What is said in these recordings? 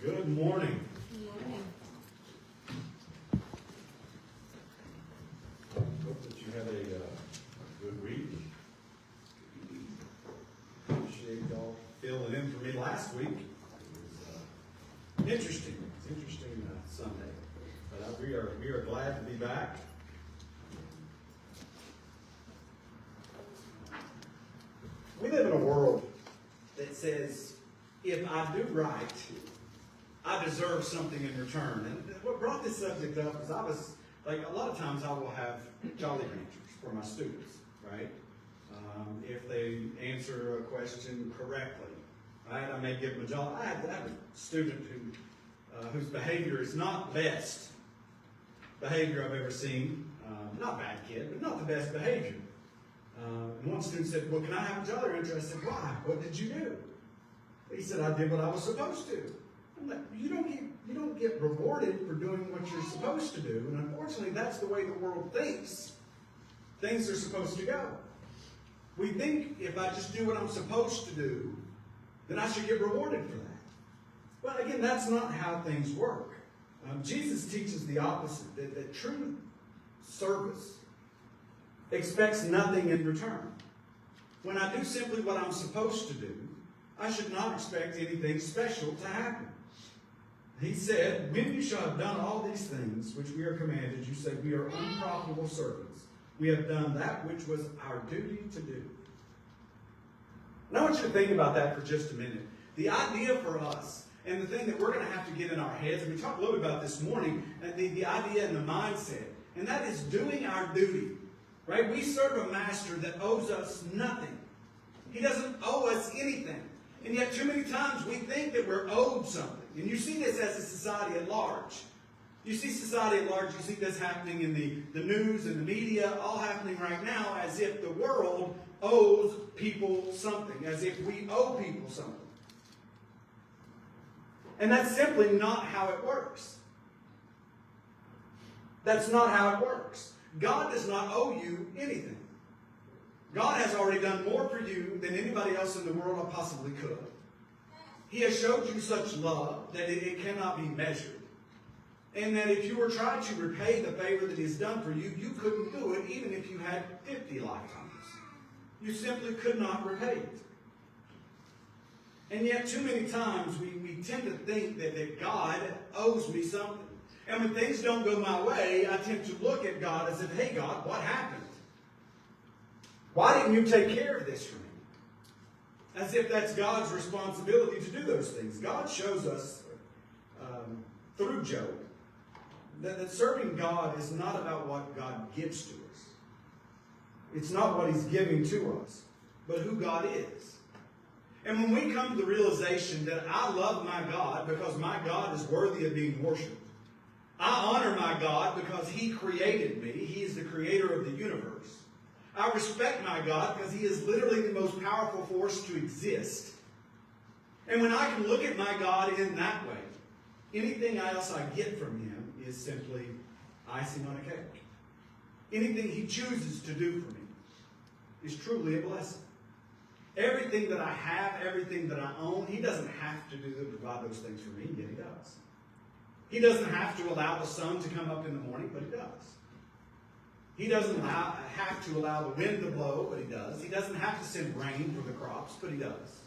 Good morning. Good morning. Hope that you had a good week. Appreciate y'all filling in for me last week. It was interesting. It's an interesting Sunday. But we are glad to be back. We live in a world that says, if I do right, I deserve something in return. And what brought this subject up is a lot of times I will have Jolly Ranchers for my students, right? If they answer a question correctly, right? I may give them a Jolly. I have a student whose behavior is not the best behavior I've ever seen. Not a bad kid, but not the best behavior. And one student said, well, can I have a Jolly Rancher? I said, why? What did you do? He said, I did what I was supposed to. I'm like, you don't get rewarded for doing what you're supposed to do. And unfortunately, that's the way the world thinks things are supposed to go. We think if I just do what I'm supposed to do, then I should get rewarded for that. Well, again, that's not how things work. Jesus teaches the opposite, that true service expects nothing in return. When I do simply what I'm supposed to do, I should not expect anything special to happen. He said, when you shall have done all these things which we are commanded, you say, we are unprofitable servants. We have done that which was our duty to do. And I want you to think about that for just a minute. The idea for us, and the thing that we're going to have to get in our heads, and we talked a little bit about this morning, the idea and the mindset, and that is doing our duty. Right? We serve a master that owes us nothing. He doesn't owe us anything. And yet too many times we think that we're owed something. And you see this as a society at large. You see society at large, you see this happening in the news and the media, all happening right now as if the world owes people something, as if we owe people something. And that's simply not how it works. That's not how it works. God does not owe you anything. God has already done more for you than anybody else in the world possibly could. He has showed you such love that it cannot be measured. And that if you were trying to repay the favor that He has done for you, you couldn't do it even if you had 50 lifetimes. You simply could not repay it. And yet too many times we tend to think that God owes me something. And when things don't go my way, I tend to look at God as if, hey God, what happened? Why didn't you take care of this for me? As if that's God's responsibility to do those things. God shows us through Job that serving God is not about what God gives to us. It's not what He's giving to us, but who God is. And when we come to the realization that I love my God because my God is worthy of being worshipped, I honor my God because He created me. He is the creator of the universe. I respect my God because He is literally the most powerful force to exist. And when I can look at my God in that way, anything else I get from Him is simply icing on a cake. Anything He chooses to do for me is truly a blessing. Everything that I have, everything that I own, He doesn't have to provide those things for me, yet He does. He doesn't have to allow the sun to come up in the morning, but He does. He doesn't have to allow the wind to blow, but He does. He doesn't have to send rain for the crops, but He does.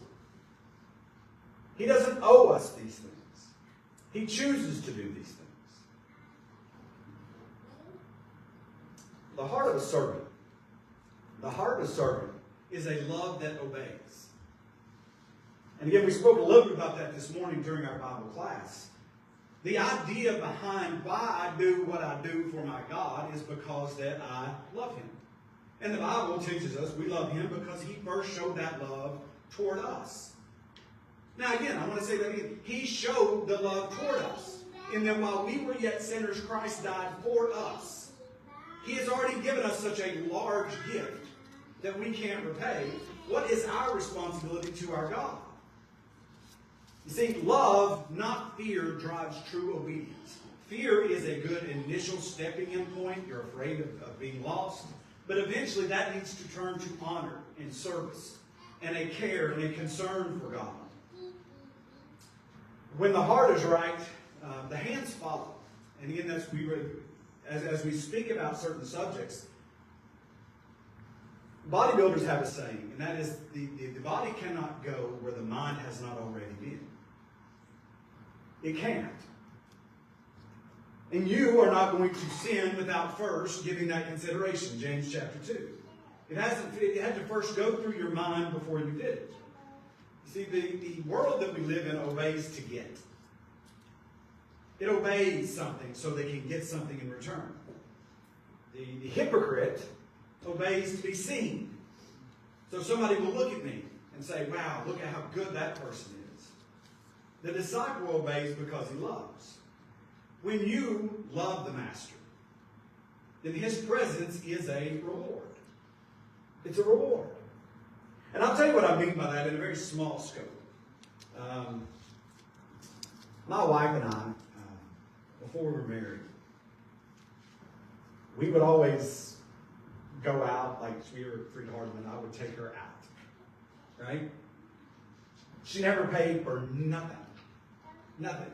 He doesn't owe us these things. He chooses to do these things. The heart of a servant is a love that obeys. And again, we spoke a little bit about that this morning during our Bible class. The idea behind why I do what I do for my God is because that I love Him. And the Bible teaches us we love Him because He first showed that love toward us. Now again, I want to say that again. He showed the love toward us. In that while we were yet sinners, Christ died for us. He has already given us such a large gift that we can't repay. What is our responsibility to our God? You see, love, not fear, drives true obedience. Fear is a good initial stepping in point. You're afraid of being lost. But eventually that needs to turn to honor and service and a care and a concern for God. when the heart is right, the hands follow. And again, as we speak about certain subjects, bodybuilders have a saying, and that is the body cannot go where the mind has not already been. It can't. And you are not going to sin without first giving that consideration, James chapter 2. It had to first go through your mind before you did it. You see, the world that we live in obeys to get. It obeys something so they can get something in return. The hypocrite obeys to be seen. So somebody will look at me and say, wow, look at how good that person is. The disciple obeys because he loves. When you love the master, then his presence is a reward. It's a reward. And I'll tell you what I mean by that in a very small scope. My wife and I, before we were married, we would always go out, like we were sweethearts, and I would take her out. Right? She never paid for nothing. Nothing.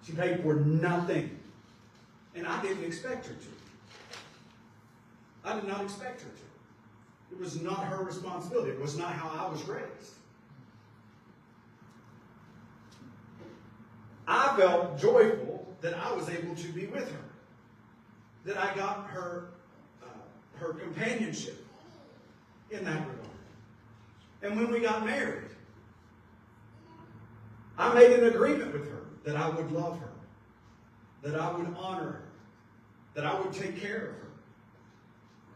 She paid for nothing. And I didn't expect her to. I did not expect her to. It was not her responsibility. It was not how I was raised. I felt joyful that I was able to be with her. That I got her companionship in that regard. And when we got married, I made an agreement with her that I would love her, that I would honor her, that I would take care of her.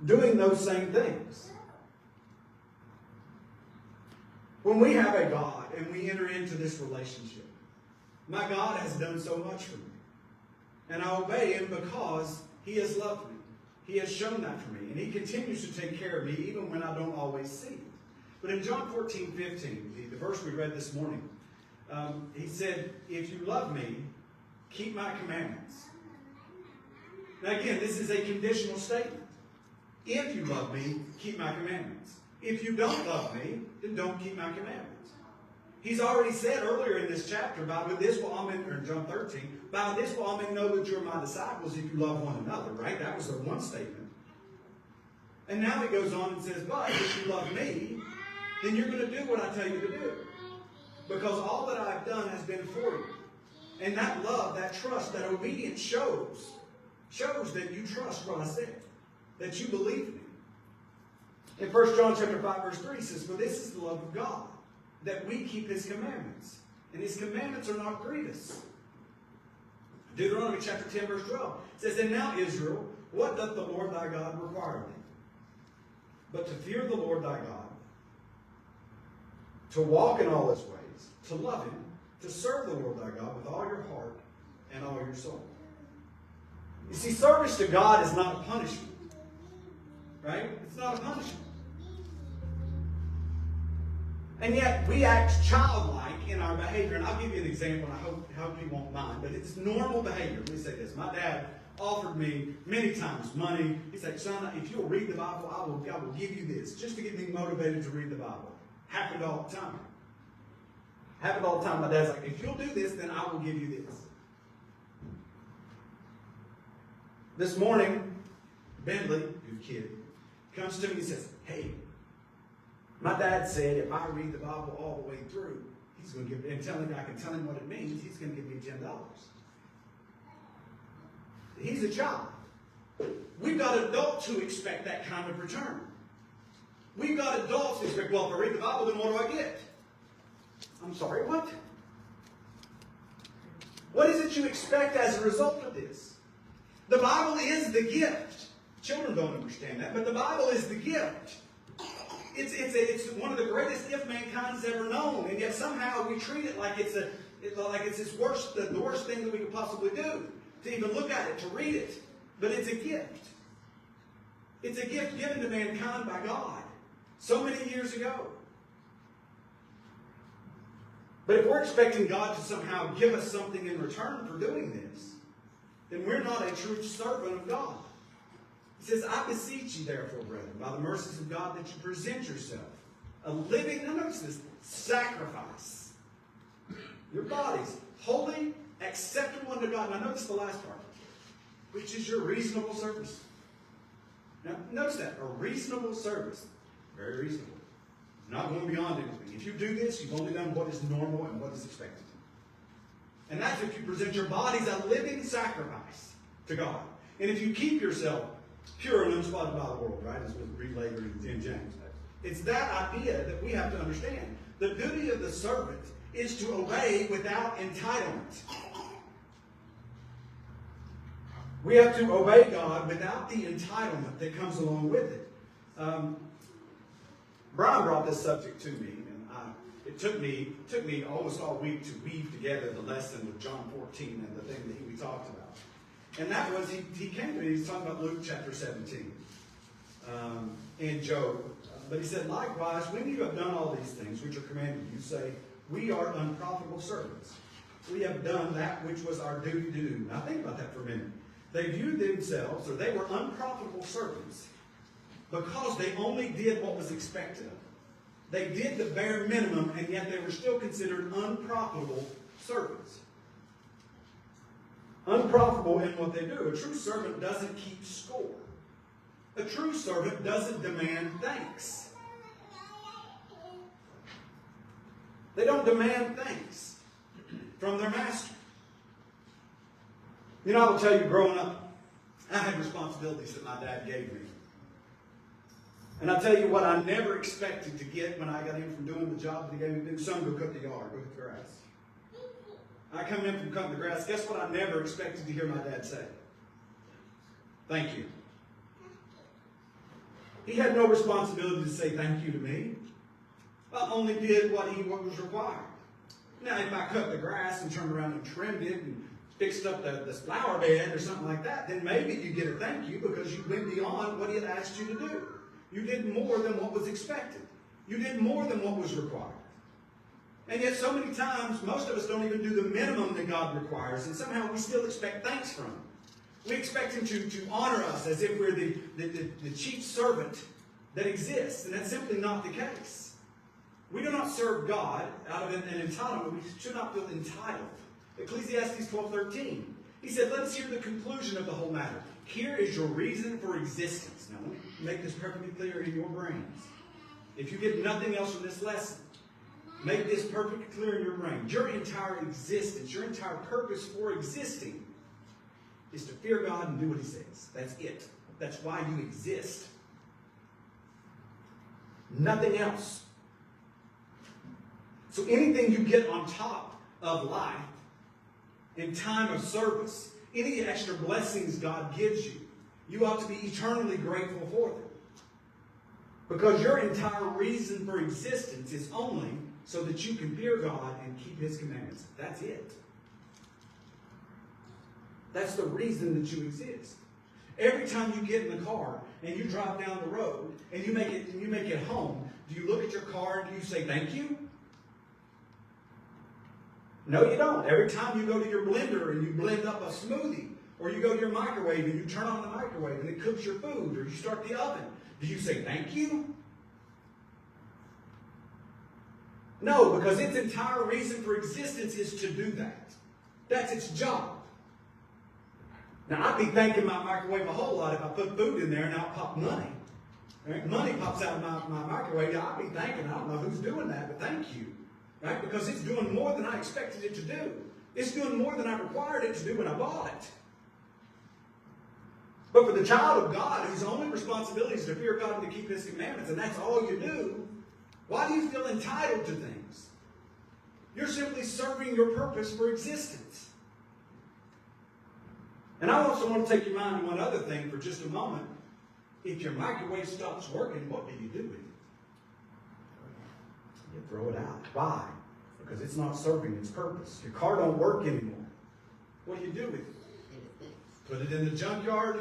Doing those same things. When we have a God and we enter into this relationship, my God has done so much for me. And I obey him because he has loved me. He has shown that for me. And he continues to take care of me even when I don't always see it. But in John 14:15, the verse we read this morning, he said, if you love me, keep my commandments. Now again, this is a conditional statement. If you love me, keep my commandments. If you don't love me, then don't keep my commandments. He's already said earlier in this chapter, by this will all men, or John 13, by this will all men know that you're my disciples if you love one another, right? That was the one statement. And now he goes on and says, but if you love me, then you're going to do what I tell you to do. Because all that I've done has been for you. And that love, that trust, that obedience shows that you trust what I said. That you believe me. In 1 John chapter 5, verse 3, it says, for this is the love of God, that we keep his commandments. And his commandments are not grievous. Deuteronomy chapter 10, verse 12 says, and now Israel, what doth the Lord thy God require of thee? But to fear the Lord thy God, to walk in all his ways, to love him, to serve the Lord thy God with all your heart and all your soul. You see, service to God is not a punishment. Right? It's not a punishment. And yet, we act childlike in our behavior. And I'll give you an example, and I hope you won't mind. But it's normal behavior. Let me say this. My dad offered me many times money. He said, son, if you'll read the Bible, I will give you this. Just to get me motivated to read the Bible. Happened all the time. Happened all the time. My dad's like, if you'll do this, then I will give you this. This morning, Bentley, good kid, comes to me and says, hey, my dad said if I read the Bible all the way through, he's going to give, and I can tell him what it means, he's going to give me $10. He's a child. We've got adults who expect that kind of return. We've got adults who expect, well, if I read the Bible, then what do I get? I'm sorry, what? What is it you expect as a result of this? The Bible is the gift. Children don't understand that, but the Bible is the gift. It's one of the greatest gifts mankind's ever known, and yet somehow we treat it like it's the worst thing that we could possibly do. To even look at it, to read it. But it's a gift. It's a gift given to mankind by God so many years ago. But if we're expecting God to somehow give us something in return for doing this, then we're not a true servant of God. He says, I beseech you therefore, brethren, by the mercies of God, that you present yourself a living, now notice this, sacrifice. Your bodies, holy, acceptable unto God. Now notice the last part, which is your reasonable service. Now notice that, a reasonable service. Very reasonable. Not going beyond anything. If you do this, you've only done what is normal and what is expected. And that's if you present your bodies a living sacrifice to God. And if you keep yourself pure and unspotted by the world, right? As we'll read later in James. It's that idea that we have to understand. The duty of the servant is to obey without entitlement. We have to obey God without the entitlement that comes along with it. Brian brought this subject to me, and it took me almost all week to weave together the lesson with John 14 and the thing that we talked about. And that was, he came to me, he's talking about Luke chapter 17 and Job. But he said, likewise, when you have done all these things which are commanded you, say, we are unprofitable servants. We have done that which was our duty to do. Now think about that for a minute. They viewed themselves, or they were unprofitable servants, because they only did what was expected of them. They did the bare minimum, and yet they were still considered unprofitable servants. Unprofitable in what they do. A true servant doesn't keep score. A true servant doesn't demand thanks. They don't demand thanks from their master. You know, I will tell you, growing up, I had responsibilities that my dad gave me. And I'll tell you what I never expected to get when I got in from doing the job that he gave me to do. Son, go cut the yard, go cut the grass. I come in from cutting the grass. Guess what I never expected to hear my dad say? Thank you. He had no responsibility to say thank you to me. I only did what was required. Now, if I cut the grass and turned around and trimmed it and fixed up the flower bed or something like that, then maybe you get a thank you because you went beyond what he had asked you to do. You did more than what was expected. You did more than what was required. And yet so many times, most of us don't even do the minimum that God requires, and somehow we still expect thanks from him. We expect him to honor us as if we're the chief servant that exists, and that's simply not the case. We do not serve God out of an entitlement. We should not feel entitled. Ecclesiastes 12:13. He said, let us hear the conclusion of the whole matter. Here is your reason for existence. Now, let me make this perfectly clear in your brains. If you get nothing else from this lesson, make this perfectly clear in your brain. Your entire existence, your entire purpose for existing is to fear God and do what he says. That's it. That's why you exist. Nothing else. So anything you get on top of life, in time of service, any extra blessings God gives you, you ought to be eternally grateful for them. Because your entire reason for existence is only so that you can fear God and keep his commandments. That's it. That's the reason that you exist. Every time you get in the car and you drive down the road and you make it home, do you look at your car and do you say thank you? No, you don't. Every time you go to your blender and you blend up a smoothie, or you go to your microwave and you turn on the microwave and it cooks your food, or you start the oven, do you say thank you? No, because its entire reason for existence is to do that. That's its job. Now, I'd be thanking my microwave a whole lot if I put food in there and out pop money. Right? Money pops out of my microwave. I'd be thanking, I don't know who's doing that, but thank you. Right? Because it's doing more than I expected it to do. It's doing more than I required it to do when I bought it. But for the child of God, whose only responsibility is to fear God and to keep his commandments, and that's all you do, why do you feel entitled to things? You're simply serving your purpose for existence. And I also want to take your mind to one other thing for just a moment. If your microwave stops working, what do you do with it? You throw it out. Why? Because it's not serving its purpose. Your car don't work anymore. What do you do with it? Put it in the junkyard,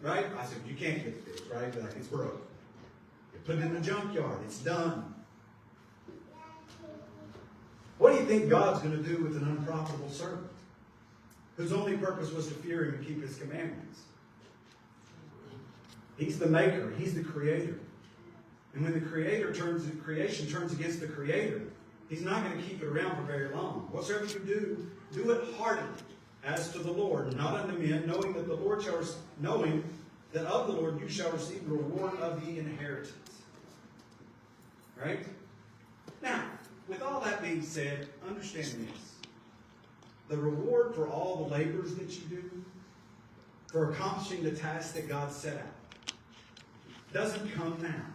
right? I said, you can't get it fixed, right? Like it's broke. You put it in the junkyard. It's done. What do you think God's going to do with an unprofitable servant whose only purpose was to fear him and keep his commandments? He's the maker. He's the creator. And when the creation turns against the creator, He's not going to keep it around for very long. Whatsoever you do, do it heartily, as to the Lord, not unto men, knowing that of the Lord you shall receive the reward of the inheritance. Right? Now, with all that being said, understand this. The reward for all the labors that you do, for accomplishing the task that God set out, doesn't come now.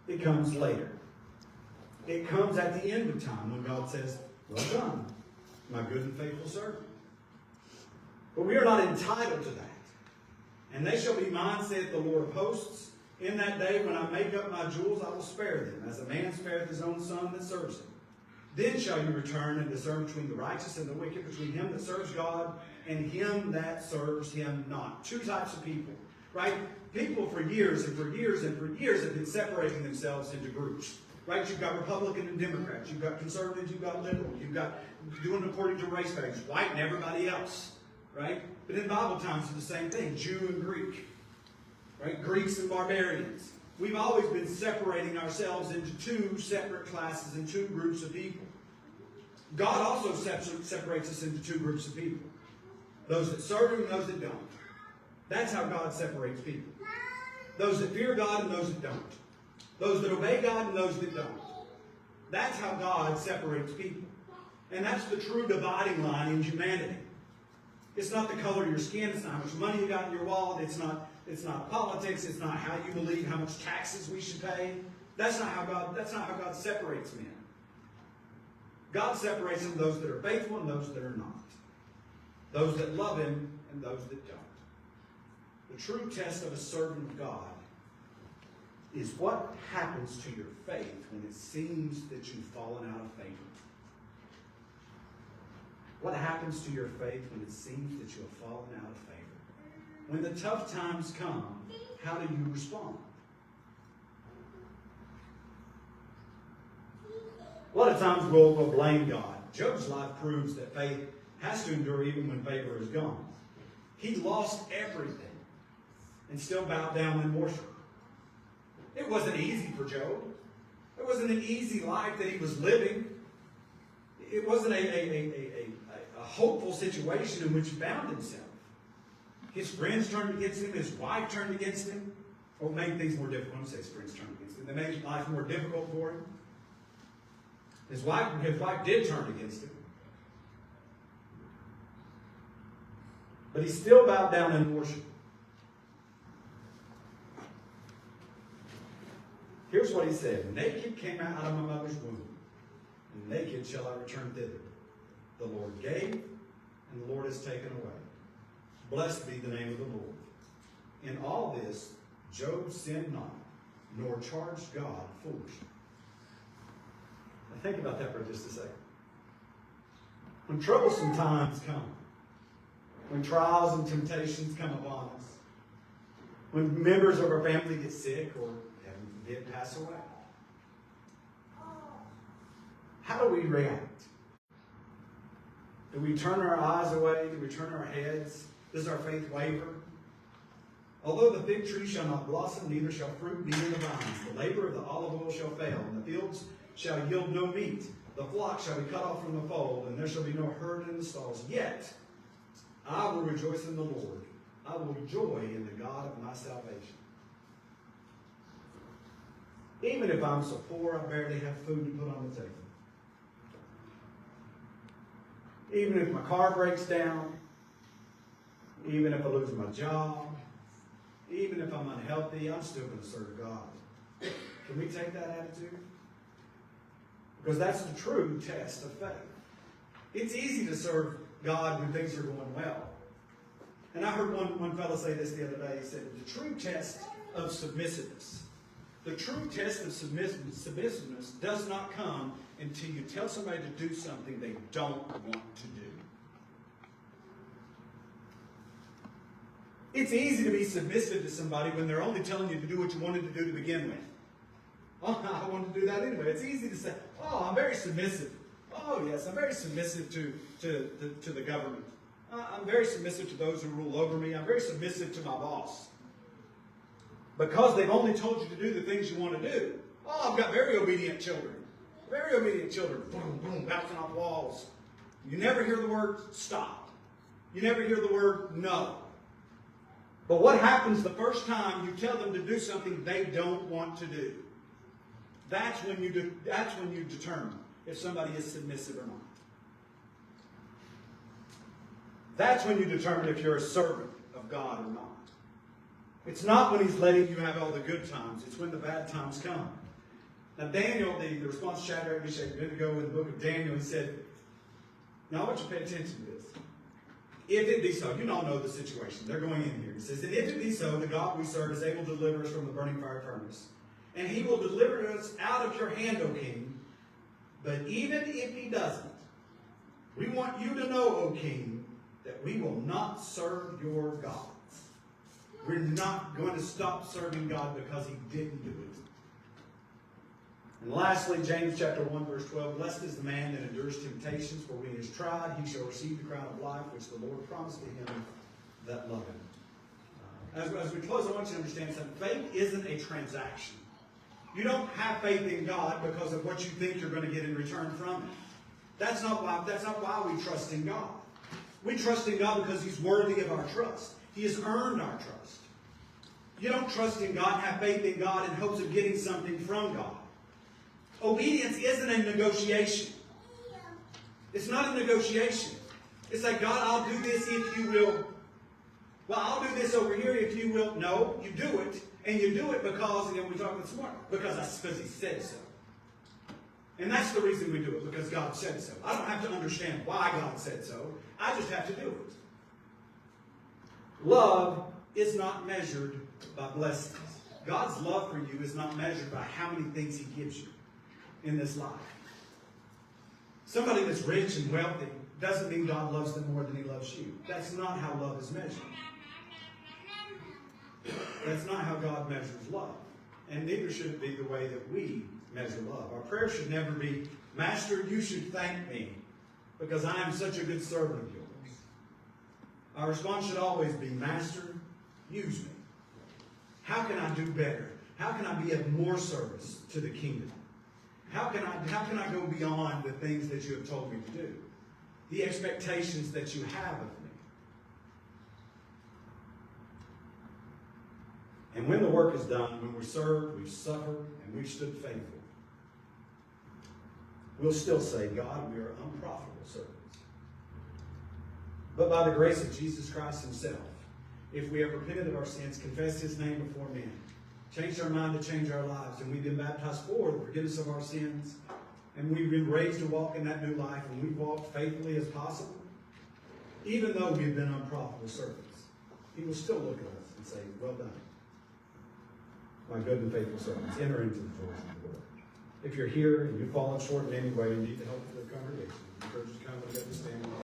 It comes later. It comes at the end of time when God says, well done, my good and faithful servant. But we are not entitled to that. And they shall be mine, saith the Lord of hosts. In that day when I make up my jewels, I will spare them, as a man spareth his own son that serves him. Then shall you return and discern between the righteous and the wicked, between him that serves God and him that serves him not. Two types of people, right? People for years and for years and for years have been separating themselves into groups. Right? You've got Republican and Democrats. You've got conservatives. You've got liberal. You've got doing according to race values. White and everybody else. Right? But in Bible times, it's the same thing. Jew and Greek. Right? Greeks and barbarians. We've always been separating ourselves into two separate classes and two groups of people. God also separates us into two groups of people. Those that serve Him and those that don't. That's how God separates people. Those that fear God and those that don't. Those that obey God and those that don't. That's how God separates people. And that's the true dividing line in humanity. It's not the color of your skin. It's not how much money you got in your wallet. It's not politics. It's not how you believe how much taxes we should pay. That's not how God separates men. God separates them, those that are faithful and those that are not. Those that love Him and those that don't. The true test of a servant of God is what happens to your faith when it seems that you've fallen out of favor. What happens to your faith when it seems that you have fallen out of favor? When the tough times come, how do you respond? A lot of times we'll blame God. Job's life proves that faith has to endure even when favor is gone. He lost everything and still bowed down and worshiped. It wasn't easy for Job. It wasn't an easy life that he was living. It wasn't a hopeful situation in which he found himself. His friends turned against him. His wife turned against him. Or made things more difficult. I don't say his friends turned against him. They made life more difficult for him. His wife did turn against him. But he still bowed down and worshiped. Here's what he said. Naked came out of my mother's womb, and naked shall I return thither. The Lord gave, and the Lord has taken away. Blessed be the name of the Lord. In all this, Job sinned not, nor charged God foolishly. Now think about that for just a second. When troublesome times come, when trials and temptations come upon us, when members of our family get sick or did pass away, how do we react? Do we turn our eyes away? Do we turn our heads? Does our faith waver? Although the fig tree shall not blossom, neither shall fruit be in the vines. The labor of the olive oil shall fail, and the fields shall yield no meat. The flock shall be cut off from the fold, and there shall be no herd in the stalls. Yet I will rejoice in the Lord. I will joy in the God of my salvation. Even if I'm so poor, I barely have food to put on the table. Even if my car breaks down, even if I lose my job, even if I'm unhealthy, I'm still going to serve God. Can we take that attitude? Because that's the true test of faith. It's easy to serve God when things are going well. And I heard one fellow say this the other day. He said, the true test of submissiveness, the true test of submissiveness does not come until you tell somebody to do something they don't want to do. It's easy to be submissive to somebody when they're only telling you to do what you wanted to do to begin with. Oh, I wanted to do that anyway. It's easy to say, oh, I'm very submissive. Oh, yes, I'm very submissive to the government. I'm very submissive to those who rule over me. I'm very submissive to my boss. Because they've only told you to do the things you want to do. Oh, I've got very obedient children. Very obedient children, boom, boom, bouncing off walls. You never hear the word stop. You never hear the word no. But what happens the first time you tell them to do something they don't want to do? That's when you determine if somebody is submissive or not. That's when you determine if you're a servant of God or not. It's not when he's letting you have all the good times. It's when the bad times come. Now Daniel, the response to Shadrach, Meshach, and Abednego in the book of Daniel, he said, now I want you to pay attention to this. If it be so, you all know the situation. They're going in here. He says, and if it be so, the God we serve is able to deliver us from the burning fire furnace. And he will deliver us out of your hand, O king. But even if he doesn't, we want you to know, O king, that we will not serve your gods. We're not going to stop serving God because he didn't do it. And lastly, James chapter 1, verse 12, blessed is the man that endures temptations, for when he is tried, he shall receive the crown of life, which the Lord promised to him that love him. As we close, I want you to understand something. Faith isn't a transaction. You don't have faith in God because of what you think you're going to get in return from it. That's not why we trust in God. We trust in God because he's worthy of our trust. He has earned our trust. You don't trust in God, have faith in God in hopes of getting something from God. Obedience isn't a negotiation. It's not a negotiation. It's like, God, I'll do this if you will. Well, I'll do this over here if you will. No, you do it. And you do it because, again, we talk about this morning, because he said so. And that's the reason we do it, because God said so. I don't have to understand why God said so. I just have to do it. Love is not measured by blessings. God's love for you is not measured by how many things he gives you in this life. Somebody that's rich and wealthy doesn't mean God loves them more than he loves you. That's not how love is measured. That's not how God measures love. And neither should it be the way that we measure love. Our prayer should never be, Master, you should thank me because I am such a good servant of yours. Our response should always be, Master, use me. How can I do better? How can I be of more service to the kingdom? How can I go beyond the things that you have told me to do? The expectations that you have of me. And when the work is done, when we served, we've suffered, and we've stood faithful, we'll still say, God, we are unprofitable servants. But by the grace of Jesus Christ himself, if we have repented of our sins, confessed his name before men, changed our mind to change our lives, and we've been baptized for the forgiveness of our sins, and we've been raised to walk in that new life, and we've walked faithfully as possible, even though we've been unprofitable servants, he will still look at us and say, well done, my good and faithful servants. Enter into the joys of the Lord. If you're here and you've fallen short in any way and need the help of the congregation, I encourage you to come and get to stand.